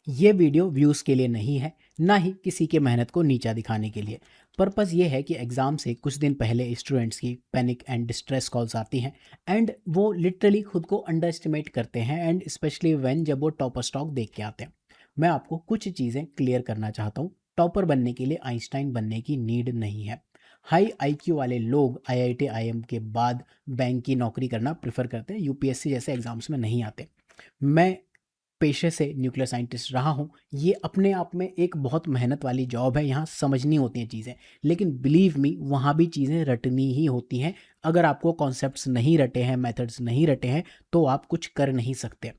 ये video views के लिए नहीं है, ना ही किसी के मेहनत को नीचा दिखाने के लिए। पर्पस ये है कि एग्ज़ाम से कुछ दिन पहले स्टूडेंट्स की पैनिक एंड डिस्ट्रेस कॉल्स आती हैं एंड वो लिटरली खुद को अंडर एस्टिमेट करते हैं एंड स्पेशली व्हेन जब वो टॉपर स्टॉक देख के आते हैं। मैं आपको कुछ चीज़ें क्लियर करना चाहता हूँ। टॉपर बनने के लिए आइंस्टाइन बनने की नीड नहीं है। हाई आईक्यू वाले लोग आईआईटी आईएम के बाद बैंक की नौकरी करना प्रेफर करते हैं, यूपीएससी जैसे एग्ज़ाम्स में नहीं आते। मैं पेशे से न्यूक्लियर साइंटिस्ट रहा हूँ। ये अपने आप में एक बहुत मेहनत वाली जॉब है, यहाँ समझनी होती हैं चीज़ें। लेकिन बिलीव मी, वहाँ भी चीज़ें रटनी ही होती हैं। अगर आपको कॉन्सेप्ट्स नहीं रटे हैं, मेथड्स नहीं रटे हैं, तो आप कुछ कर नहीं सकते।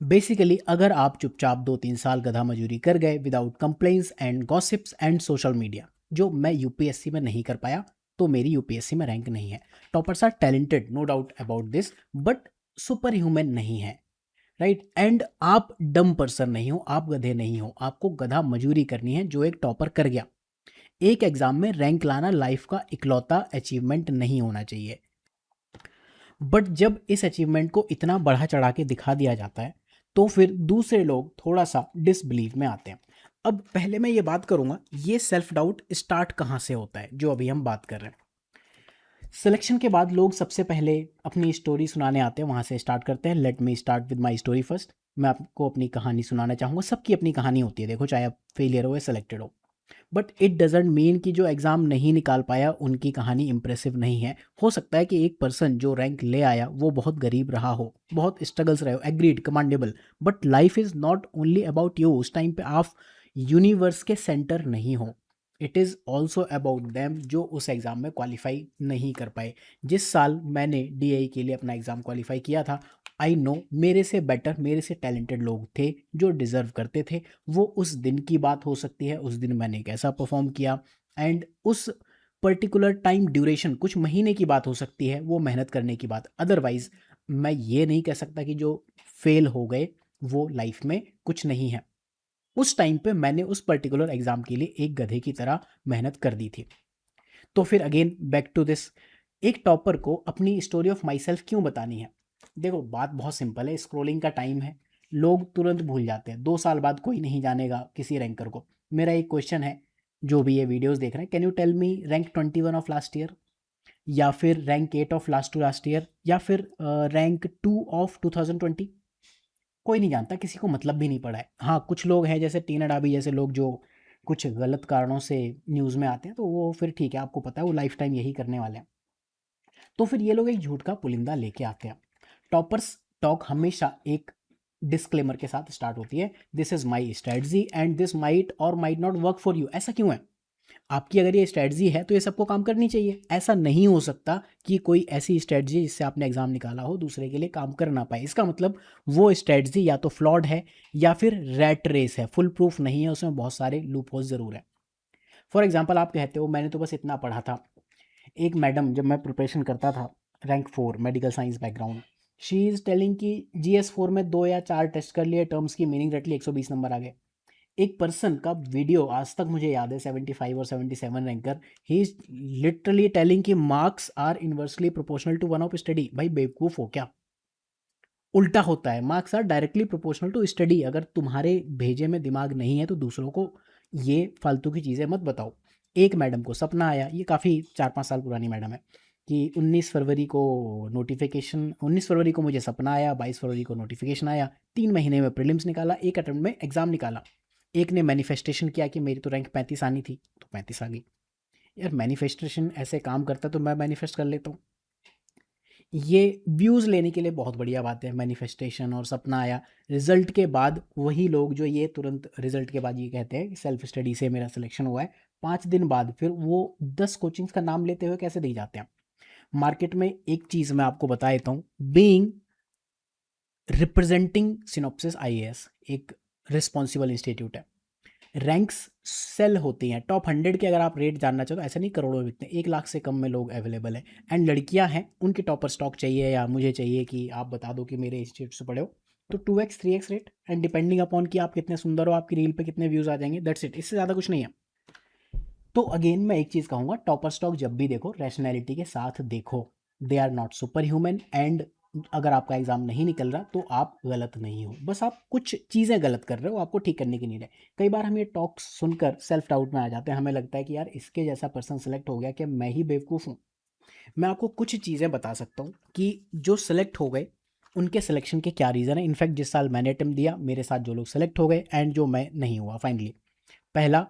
बेसिकली अगर आप चुपचाप 2-3 साल गधा मजूरी कर गए without complaints and gossips and social media, जो मैं यूपीएससी में नहीं कर पाया, तो मेरी यूपीएससी में रैंक नहीं है। Toppers are talented, no doubt about this, but super human नहीं है, राइट? एंड आप डम पर्सन नहीं हो, आप गधे नहीं हो। आपको गधा मजूरी करनी है जो एक टॉपर कर गया। एक एग्जाम में रैंक लाना लाइफ का इकलौता अचीवमेंट नहीं होना चाहिए। बट जब इस अचीवमेंट को इतना बढ़ा चढ़ा के दिखा दिया जाता है, तो फिर दूसरे लोग थोड़ा सा डिसबिलीव में आते हैं। अब पहले मैं ये बात करूंगा, ये सेल्फ डाउट स्टार्ट कहाँ से होता है, जो अभी हम बात कर रहे हैं। सिलेक्शन के बाद लोग सबसे पहले अपनी स्टोरी सुनाने आते हैं, वहाँ से स्टार्ट करते हैं। Let me start with my story first. मैं आपको अपनी कहानी सुनाना चाहूँगा। सबकी अपनी कहानी होती है, देखो, चाहे आप फेलियर हो या सेलेक्टेड हो। बट इट डजेंट मीन कि जो एग्ज़ाम नहीं निकाल पाया उनकी कहानी इंप्रेसिव नहीं है। हो सकता है कि एक पर्सन जो रैंक ले आया वो बहुत गरीब रहा हो, बहुत स्ट्रगल्स रहे हो, agreed, commendable. But life is not only about you. उस टाइम पे आप यूनिवर्स के सेंटर नहीं हो। It is also about them जो उस एग्ज़ाम में क्वालिफाई नहीं कर पाए। जिस साल मैंने डीआई के लिए अपना एग्ज़ाम क्वालिफाई किया था, आई नो मेरे से बेटर, मेरे से टैलेंटेड लोग थे जो डिज़र्व करते थे। वो उस दिन की बात हो सकती है, उस दिन मैंने कैसा परफॉर्म किया, एंड उस पर्टिकुलर टाइम ड्यूरेशन कुछ महीने की बात हो सकती है, वो मेहनत करने की बात। अदरवाइज मैं ये नहीं कह सकता कि जो फेल हो गए वो लाइफ में कुछ नहीं है। उस टाइम पे मैंने उस पर्टिकुलर एग्जाम के लिए एक गधे की तरह मेहनत कर दी थी। तो फिर अगेन बैक टू दिस, एक टॉपर को अपनी स्टोरी ऑफ माई सेल्फ क्यों बतानी है? देखो, बात बहुत सिंपल है। स्क्रोलिंग का टाइम है, लोग तुरंत भूल जाते हैं। 2 साल बाद कोई नहीं जानेगा किसी रैंकर को। मेरा एक क्वेश्चन है, जो भी ये वीडियोस देख रहे हैं, can you tell me rank 21 of last year, या फिर rank 8 of last to last year, या फिर रैंक 2 ऑफ 2020? कोई नहीं जानता, किसी को मतलब भी नहीं पड़ा है। हाँ, कुछ लोग हैं जैसे टीना डाबी जैसे लोग जो कुछ गलत कारणों से न्यूज़ में आते हैं, तो वो फिर ठीक है, आपको पता है वो लाइफ टाइम यही करने वाले हैं। तो फिर ये लोग एक झूठ का पुलिंदा लेके आते हैं। टॉपर्स टॉक हमेशा एक डिस्क्लेमर के साथ स्टार्ट होती है, this is my strategy and this might और might not work for you. ऐसा क्यों है? आपकी अगर ये स्ट्रेटजी है तो ये सबको काम करनी चाहिए। ऐसा नहीं हो सकता कि कोई ऐसी स्ट्रेटजी जिससे आपने एग्जाम निकाला हो दूसरे के लिए काम कर ना पाए। इसका मतलब वो स्ट्रेटजी या तो फ्लॉड है या फिर रैट रेस है, फुल प्रूफ नहीं है, उसमें बहुत सारे लूप होल ज़रूर है। फॉर एग्जाम्पल, आप कहते हो मैंने तो बस इतना पढ़ा था। एक मैडम, जब मैं प्रिपरेशन करता था, rank 4 medical science background, she is telling कि GS4 में 2 या 4 टेस्ट कर लिए, टर्म्स की मीनिंग रट ली, 120 नंबर आ गए। एक पर्सन का वीडियो आज तक मुझे याद है, 75 और 77 ranker, he is literally telling कि marks are inversely proportional to one of study. भाई बेवकूफ़ हो क्या? उल्टा होता है, marks are directly proportional to study. अगर तुम्हारे भेजे में दिमाग नहीं है तो दूसरों को ये फालतू की चीज़ें मत बताओ। एक मैडम को सपना आया, ये काफ़ी 4-5 साल पुरानी मैडम है, कि 19 फरवरी को मुझे सपना आया, 22 फरवरी को नोटिफिकेशन आया, 3 महीने में प्रीलिम्स निकाला, एक अटेम्प्ट में एग्ज़ाम निकाला। एक ने मैनिफेस्टेशन किया कि मेरी तो रैंक 35 आनी थी, तो 35 आ गई। यार, मैनिफेस्टेशन ऐसे काम करता तो मैं मैनिफेस्ट कर लेता हूँ। ये व्यूज़ लेने के लिए बहुत बढ़िया बात है, मैनिफेस्टेशन और सपना आया। रिजल्ट के बाद वही लोग जो ये तुरंत रिजल्ट के बाद ये कहते हैं कि सेल्फ स्टडी से मेरा सिलेक्शन हुआ है, 5 दिन बाद फिर वो 10 कोचिंग्स का नाम लेते हुए कैसे दे जाते हैं? मार्केट में एक चीज़ मैं आपको बता देता हूँ, बीइंग रिप्रेजेंटिंग सिनॉप्सिस आईएएस एक रिस्पॉन्सिबल इंस्टीट्यूट है। रैंक्स सेल होती हैं, टॉप 100 के अगर आप रेट जानना चाहो तो ऐसा नहीं करोड़ों में बिकते हैं, 1 लाख से कम में लोग अवेलेबल हैं। एंड लड़कियां हैं, उनके टॉपर स्टॉक चाहिए या मुझे चाहिए कि आप बता दो कि मेरे इंस्टीट्यूट से पढ़े हो, तो 2x 3x rate, and depending upon कि आप कितने सुंदर हो, आपकी रील पे कितने व्यूज़ आ जाएंगे, दैट्स इट, इससे ज़्यादा कुछ नहीं है। तो अगेन मैं एक चीज़ कहूँगा, टॉपर स्टॉक जब भी देखो रैशनैलिटी के साथ देखो। They are not super human, and अगर आपका एग्ज़ाम नहीं निकल रहा तो आप गलत नहीं हो, बस आप कुछ चीज़ें गलत कर रहे हो, आपको ठीक करने की नीड है। कई बार हम ये टॉक्स सुनकर सेल्फ डाउट में आ जाते हैं, हमें लगता है कि यार इसके जैसा पर्सन सेलेक्ट हो गया, कि मैं ही बेवकूफ़ हूँ। मैं आपको कुछ चीज़ें बता सकता हूँ कि जो सेलेक्ट हो गए उनके सिलेक्शन के क्या रीज़न है। इनफैक्ट जिस साल मैंने अटेम्प्ट दिया मेरे साथ जो लोग सेलेक्ट हो गए एंड जो मैं नहीं हुआ फाइनली। पहला,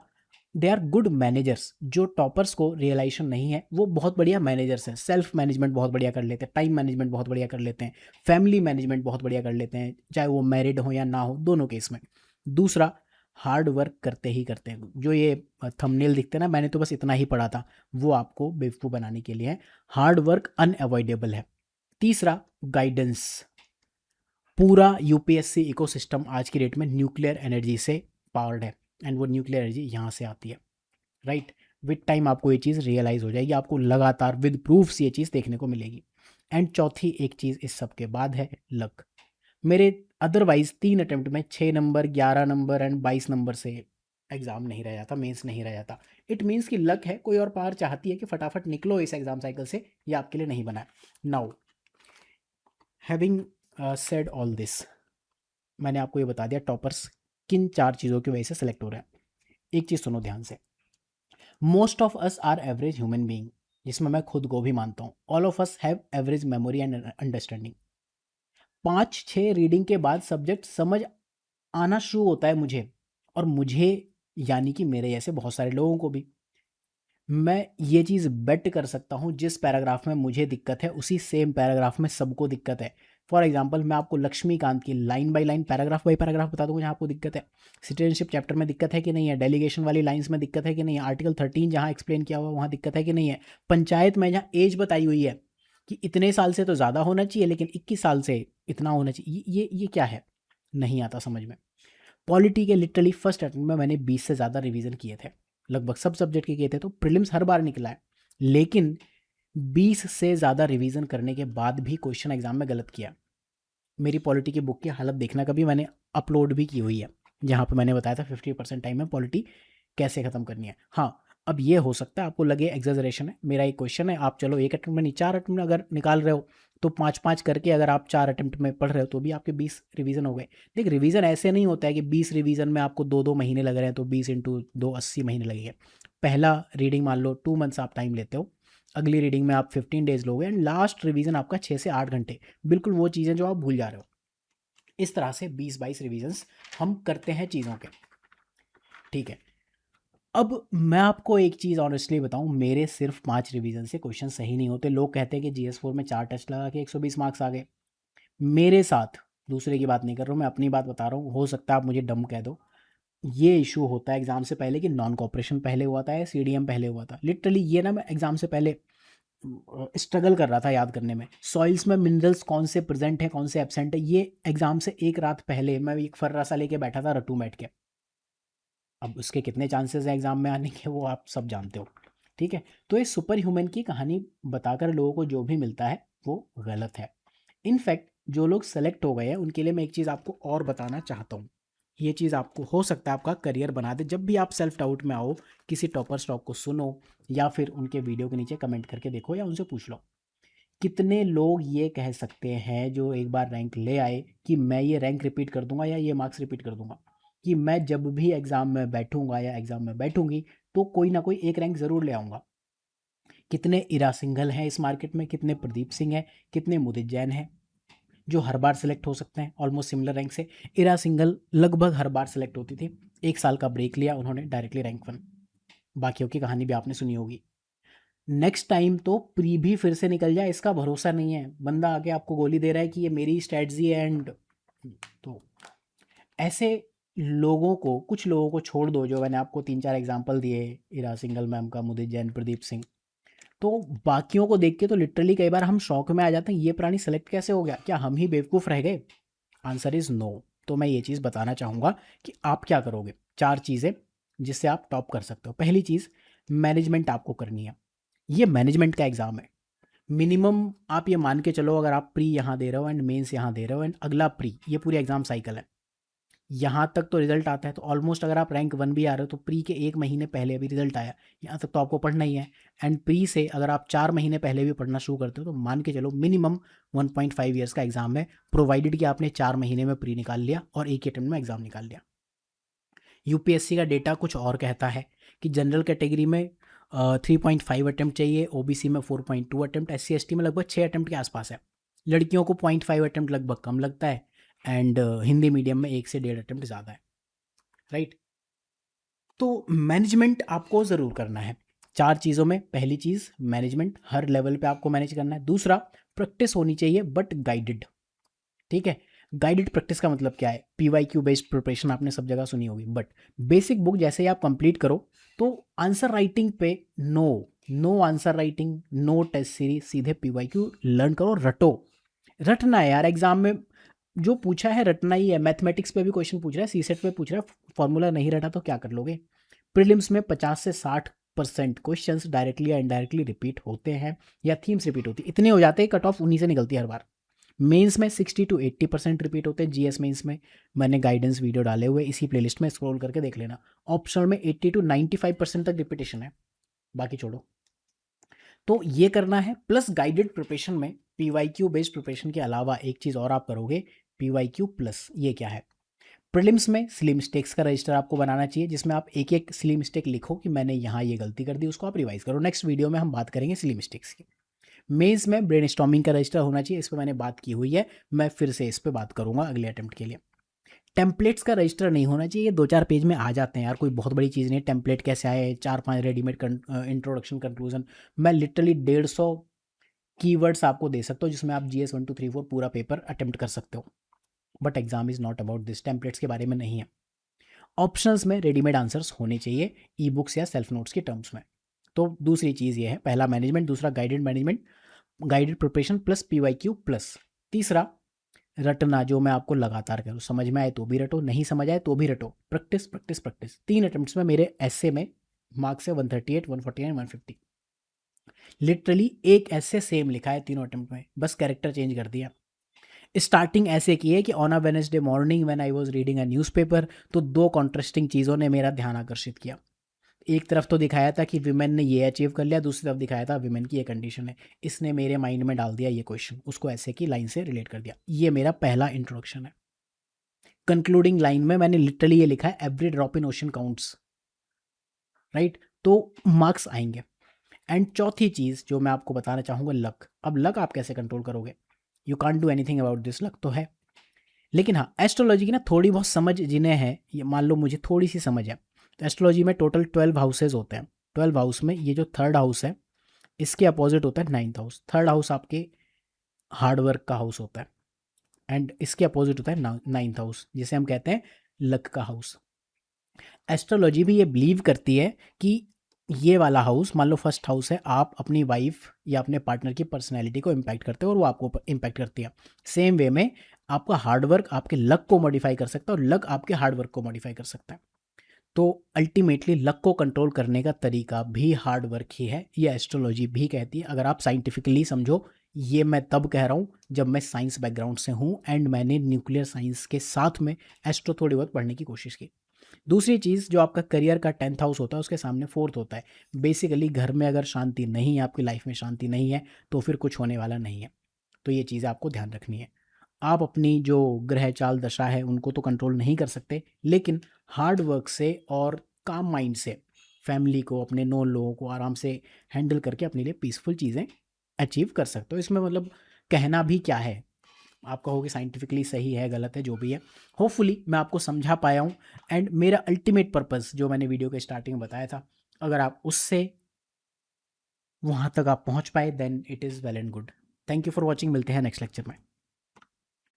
दे आर गुड मैनेजर्स। जो टॉपर्स को रियलाइजेशन नहीं है वो बहुत बढ़िया मैनेजर्स हैं, सेल्फ मैनेजमेंट बहुत बढ़िया कर लेते हैं, टाइम मैनेजमेंट बहुत बढ़िया कर लेते हैं, फैमिली मैनेजमेंट बहुत बढ़िया कर लेते हैं, चाहे वो मैरिड हो या ना हो, दोनों केस में। दूसरा, हार्ड वर्क करते ही करते हैं। जो ये थंबनेल दिखते हैं ना, मैंने तो बस इतना ही पढ़ा था, वो आपको बेवकूफ़ बनाने के लिए है। हार्ड वर्क अनअवॉइडेबल है। तीसरा, गाइडेंस। पूरा यूपीएससी इकोसिस्टम आज की डेट में न्यूक्लियर एनर्जी से पावर्ड है एंड वो न्यूक्लियर एनर्जी यहाँ से आती है, राइट। विद टाइम आपको ये चीज़ रियलाइज़ हो जाएगी, आपको लगातार विद प्रूफ्स ये चीज़ देखने को मिलेगी। एंड चौथी एक चीज़ इस सब के बाद है लक। मेरे अदरवाइज 3 अटेम्प्ट में 6 नंबर, 11 नंबर एंड 22 नंबर से एग्ज़ाम नहीं रह जाता, मेंस नहीं रह जाता। इट मीन्स कि लक है, कोई और पावर चाहती है कि फटाफट निकलो इस एग्ज़ाम साइकिल से, ये आपके लिए नहीं बना है। Now having said all this, मैंने आपको ये बता दिया टॉपर्स किन 4 चीज़ों की वजह से सेलेक्ट हो रहे हैं। एक चीज़ सुनो ध्यान से, most of us are average human being, जिसमें मैं खुद को भी मानता हूँ। All of us have average memory and understanding. 5-6 reading के बाद सब्जेक्ट समझ आना शुरू होता है मुझे, और मुझे यानी कि मेरे जैसे बहुत सारे लोगों को भी। मैं ये चीज़ बेट कर सकता हूँ, जिस पैराग्राफ में मुझे दिक्कत है उसी सेम पैराग्राफ में सबको दिक्कत है। फॉर एग्जांपल मैं आपको लक्ष्मीकांत की line by line, paragraph by paragraph बता दूंगा जहाँ आपको दिक्कत है। सिटीजनशिप चैप्टर में दिक्कत है कि नहीं है, डेलीगेशन वाली लाइंस में दिक्कत है कि नहीं है, आर्टिकल 13 जहाँ एक्सप्लेन किया हुआ वहाँ दिक्कत है कि नहीं है, पंचायत में जहाँ एज बताई हुई है कि इतने साल से तो ज़्यादा होना चाहिए लेकिन 21 साल से इतना होना चाहिए, ये क्या है, नहीं आता समझ में। पॉलिटी के लिटरली फर्स्ट अटेम्प्ट में मैंने 20 से ज़्यादा रिवीजन किए थे, लगभग सब सब्जेक्ट के किए थे, तो प्रीलिम्स हर बार निकला है, लेकिन 20 से ज़्यादा रिवीजन करने के बाद भी क्वेश्चन एग्जाम में गलत किया। मेरी पॉलिटी की बुक की हालत देखना, कभी मैंने अपलोड भी की हुई है, जहाँ पे मैंने बताया था 50% टाइम में पॉलिटी कैसे ख़त्म करनी है। हाँ, अब ये हो सकता है आपको लगे एग्जैजरेशन है, मेरा एक क्वेश्चन है, आप चलो एक अटेम्प्ट में नहीं 4 अटेम्प्ट में अगर निकाल रहे हो तो 5-5 करके अगर आप 4 अटेम्प्ट में पढ़ रहे हो तो भी आपके 20 रिवीजन हो गए। देख, रिवीजन ऐसे नहीं होता है कि 20 रिवीजन में आपको 2-2 महीने लग रहे हैं तो 20 इंटू 2 80 महीने लगेंगे। पहला रीडिंग मान लो 2 मंथ्स आप टाइम लेते हो, अगली रीडिंग में आप 15 डेज लोगे एंड लास्ट रिवीजन आपका 6 से 8 घंटे, बिल्कुल वो चीज़ें जो आप भूल जा रहे हो। इस तरह से 20-22 रिवीजन्स हम करते हैं चीज़ों के, ठीक है। अब मैं आपको एक चीज़ ऑनेस्टली बताऊं, मेरे सिर्फ 5 रिवीजन से क्वेश्चन सही नहीं होते। लोग कहते हैं कि GS4 में 4 टेस्ट लगा के 120 मार्क्स आ गए। मेरे साथ, दूसरे की बात नहीं कर रहा हूँ, मैं अपनी बात बता रहा हूँ, हो सकता है आप मुझे डम कह दो, ये इशू होता है एग्जाम से पहले कि नॉन कॉपरेशन पहले हुआ था या CDM पहले हुआ था। लिटरली ये ना, मैं एग्जाम से पहले स्ट्रगल कर रहा था याद करने में, सॉइल्स में मिनरल्स कौन से प्रेजेंट है कौन से एब्सेंट है, ये एग्जाम से एक रात पहले मैं एक फर्रा सा लेके बैठा था रटू मैट के। अब उसके कितने चांसेस हैं एग्जाम में आने के वो आप सब जानते हो, ठीक है। तो ये सुपर ह्यूमन की कहानी बताकर लोगों को जो भी मिलता है वो गलत है। इनफैक्ट जो लोग सेलेक्ट हो गए हैं उनके लिए मैं एक चीज़ आपको और बताना चाहता हूँ, ये चीज़ आपको हो सकता है आपका करियर बना दे। जब भी आप सेल्फ डाउट में आओ, किसी टॉपर स्टॉक को सुनो या फिर उनके वीडियो के नीचे कमेंट करके देखो या उनसे पूछ लो, कितने लोग ये कह सकते हैं जो एक बार रैंक ले आए कि मैं ये रैंक रिपीट कर दूंगा या ये मार्क्स रिपीट कर दूंगा, कि मैं जब भी एग्ज़ाम में बैठूंगा या एग्ज़ाम में बैठूंगी तो कोई ना कोई एक रैंक ज़रूर ले आऊँगा। कितने इरा सिंघल हैं इस मार्केट में, कितने प्रदीप सिंह हैं, कितने मुदित जैन हैं जो हर बार सेलेक्ट हो सकते हैं ऑलमोस्ट सिमिलर रैंक से। इरा सिंघल लगभग हर बार सेलेक्ट होती थी, 1 साल का ब्रेक लिया उन्होंने, डायरेक्टली रैंक 1। बाकियों की कहानी भी आपने सुनी होगी। नेक्स्ट टाइम तो प्री भी फिर से निकल जाए इसका भरोसा नहीं है, बंदा आके आपको गोली दे रहा है कि ये मेरी स्ट्रेटजी है एंड, तो ऐसे लोगों को, कुछ लोगों को छोड़ दो, जो मैंने आपको 3-4 एग्जांपल दिए, इरा सिंघल मैम का, मुदित जैन, प्रदीप सिंह, तो बाकियों को देख के तो लिटरली कई बार हम शौक में आ जाते हैं, ये प्राणी सेलेक्ट कैसे हो गया, क्या हम ही बेवकूफ़ रह गए? Answer is no. तो मैं ये चीज़ बताना चाहूँगा कि आप क्या करोगे, 4 चीज़ें जिससे आप टॉप कर सकते हो। पहली चीज़, मैनेजमेंट आपको करनी है, ये मैनेजमेंट का एग्ज़ाम है। मिनिमम आप ये मान के चलो, अगर आप प्री यहाँ दे रहे हो एंड मेंस यहाँ दे रहे हो एंड अगला प्री, ये पूरी एग्ज़ाम साइकिल है, यहाँ तक तो रिजल्ट आता है, तो ऑलमोस्ट अगर आप रैंक 1 भी आ रहे हो तो प्री के 1 महीने पहले अभी रिजल्ट आया, यहाँ तक तो आपको पढ़ना ही है। एंड प्री से अगर आप 4 महीने पहले भी पढ़ना शुरू करते हो तो मान के चलो मिनिमम 1.5 ईयर्स का एग्जाम है, प्रोवाइडेड कि आपने 4 महीने में प्री निकाल लिया और एक ही अटेम्प्ट में एग्जाम निकाल लिया। यूपीएससी का डेटा कुछ और कहता है कि जनरल कैटेगरी में 3.5 अटेम्प्ट चाहिए, ओबीसी में 4.2 अटेम्प्ट, एससी एसटी में लगभग 6 अटेम्प्ट के आसपास है। लड़कियों को 0.5 अटेम्प्ट लगभग कम लगता है, एंड हिंदी मीडियम में 1 से 1.5 अटेम्प्ट ज़्यादा है, राइट। तो मैनेजमेंट आपको ज़रूर करना है 4 चीज़ों में। पहली चीज़ मैनेजमेंट, हर लेवल पे आपको मैनेज करना है। दूसरा, प्रैक्टिस होनी चाहिए बट गाइडेड, ठीक है। गाइडेड प्रैक्टिस का मतलब क्या है? पीवाईक्यू बेस्ड प्रिपरेशन आपने सब जगह सुनी होगी, बट बेसिक बुक जैसे ही आप कंप्लीट करो तो आंसर राइटिंग पे no answer writing, no test series, सीधे पीवाईक्यू लर्न करो, रटो। रटना है यार, एग्जाम में जो पूछा है रटना ही है। मैथमेटिक्स पे भी क्वेश्चन पूछ रहा है, सीसेट पे पूछ रहा है, फॉर्मूला नहीं रटा तो क्या कर लोगे। प्रीलिम्स में 50 से 60% क्वेश्चंस डायरेक्टली या इनडायरेक्टली रिपीट होते हैं या थीम्स रिपीट होती है, इतने हो जाते हैं, कट ऑफ उन्हीं से निकलती है हर बार। मेंस में 60 to 80% रिपीट होते हैं। जीएस मेंस में मैंने गाइडेंस वीडियो डाले हुए, इसी प्लेलिस्ट में स्क्रॉल करके देख लेना। ऑप्शनल में 80 to 95% तक रिपीटेशन है, बाकी छोड़ो। तो ये करना है, प्लस गाइडेड प्रिपरेशन में पीवाईक्यू बेस्ड प्रिपरेशन के अलावा एक चीज़ और आप करोगे, पीवाईक्यू प्लस। ये क्या है? प्रीलिम्स में सिली मिस्टेक्स का रजिस्टर आपको बनाना चाहिए, जिसमें आप एक एक सिली मिस्टेक लिखो कि मैंने यहाँ ये गलती कर दी, उसको आप रिवाइज करो। नेक्स्ट वीडियो में हम बात करेंगे सिली मिस्टेक्स की। मेंस में ब्रेनस्टॉर्मिंग का रजिस्टर होना चाहिए, इस पर मैंने बात की हुई है, मैं फिर से इस पर बात करूंगा अगले अटेम्प्ट के लिए। टेम्पलेट्स का रजिस्टर नहीं होना चाहिए, ये 2-4 पेज में आ जाते हैं यार, कोई बहुत बड़ी चीज़ नहीं है। टेम्पलेट कैसे आए, 4-5 रेडीमेड इंट्रोडक्शन कंक्लूजन। मैं लिटरली 150 कीवर्ड्स आपको दे सकता हूँ जिसमें आप GS 1 2 3 4 पूरा पेपर अटेम्प्ट कर सकते हो, but exam is not about this, templates के बारे में नहीं है। ऑप्शंस में रेडीमेड आंसर्स होने चाहिए, ई बुक्स या सेल्फ नोट्स के टर्म्स में। तो दूसरी चीज़ ये है, पहला मैनेजमेंट, दूसरा guided management, guided preparation plus PYQ plus. तीसरा, रटना, जो मैं आपको लगातार करूँ, समझ में आए तो भी रटो, नहीं समझ आए तो भी रटो, प्रैक्टिस प्रैक्टिस प्रैक्टिस। 3 अटेम्प्ट्स में मेरे ऐसे में मार्क्स है 138, 149, 150। लिटरली एक ऐसे सेम लिखा है तीनों अटेम्प्ट में, बस कैरेक्टर चेंज कर दिया। स्टार्टिंग ऐसे की है कि on a Wednesday morning when I was reading a newspaper, तो 2 कॉन्ट्रास्टिंग चीज़ों ने मेरा ध्यान आकर्षित किया। एक तरफ तो दिखाया था कि विमेन ने ये अचीव कर लिया, दूसरी तरफ दिखाया था विमेन की ये कंडीशन है। इसने मेरे माइंड में डाल दिया ये क्वेश्चन, उसको ऐसे की लाइन से रिलेट कर दिया। ये मेरा पहला इंट्रोडक्शन है। कंक्लूडिंग लाइन में मैंने लिटरली ये लिखा है, every drop in ocean counts, right. तो मार्क्स आएंगे। एंड चौथी चीज़ जो मैं आपको बताना चाहूँगा, लक। अब लक आप कैसे कंट्रोल करोगे? You can't do anything about this, luck तो है। लेकिन हाँ, एस्ट्रोलॉजी की ना थोड़ी बहुत समझ जिन्हें है, ये मान लो मुझे थोड़ी सी समझ है, तो एस्ट्रोलॉजी में टोटल 12 हाउसेज होते हैं। 12 हाउस में ये जो 3rd हाउस है, इसके अपोजिट होता है 9th हाउस। 3rd हाउस आपके हार्ड वर्क का हाउस होता है, एंड इसके अपोजिट होता है 9th हाउस, जिसे हम कहते हैं लक का हाउस। एस्ट्रोलॉजी भी ये बिलीव करती है कि ये वाला हाउस, मान लो 1st हाउस है, आप अपनी वाइफ या अपने पार्टनर की पर्सनैलिटी को इम्पैक्ट करते हो और वो आपको इम्पैक्ट करती है। सेम वे में आपका हार्डवर्क आपके लक को मॉडिफाई कर सकता है और लक आपके हार्डवर्क को मॉडिफाई कर सकता है। तो अल्टीमेटली लक को कंट्रोल करने का तरीका भी हार्ड वर्क ही है, ये एस्ट्रोलॉजी भी कहती है। अगर आप साइंटिफिकली समझो, ये मैं तब कह रहा हूँ जब मैं साइंस बैकग्राउंड से हूँ एंड मैंने न्यूक्लियर साइंस के साथ में एस्ट्रो थोड़ी बहुत पढ़ने की कोशिश की। दूसरी चीज़, जो आपका करियर का 10th हाउस होता है उसके सामने 4th होता है। बेसिकली घर में अगर शांति नहीं है, आपकी लाइफ में शांति नहीं है, तो फिर कुछ होने वाला नहीं है। तो ये चीज़ें आपको ध्यान रखनी है। आप अपनी जो ग्रह चाल दशा है उनको तो कंट्रोल नहीं कर सकते, लेकिन हार्ड वर्क से और काम माइंड से फैमिली को, अपने नोन लोगों को आराम से हैंडल करके अपने लिए पीसफुल चीज़ें अचीव कर सकते हो। इसमें मतलब कहना भी क्या है, आप कहोगे साइंटिफिकली सही है गलत है जो भी है, होपफुली मैं आपको समझा पाया हूँ। एंड मेरा अल्टीमेट पर्पस जो मैंने वीडियो के स्टार्टिंग में बताया था, अगर आप उससे वहाँ तक आप पहुँच पाए then it is well and good. Thank you for watching, मिलते हैं नेक्स्ट लेक्चर में।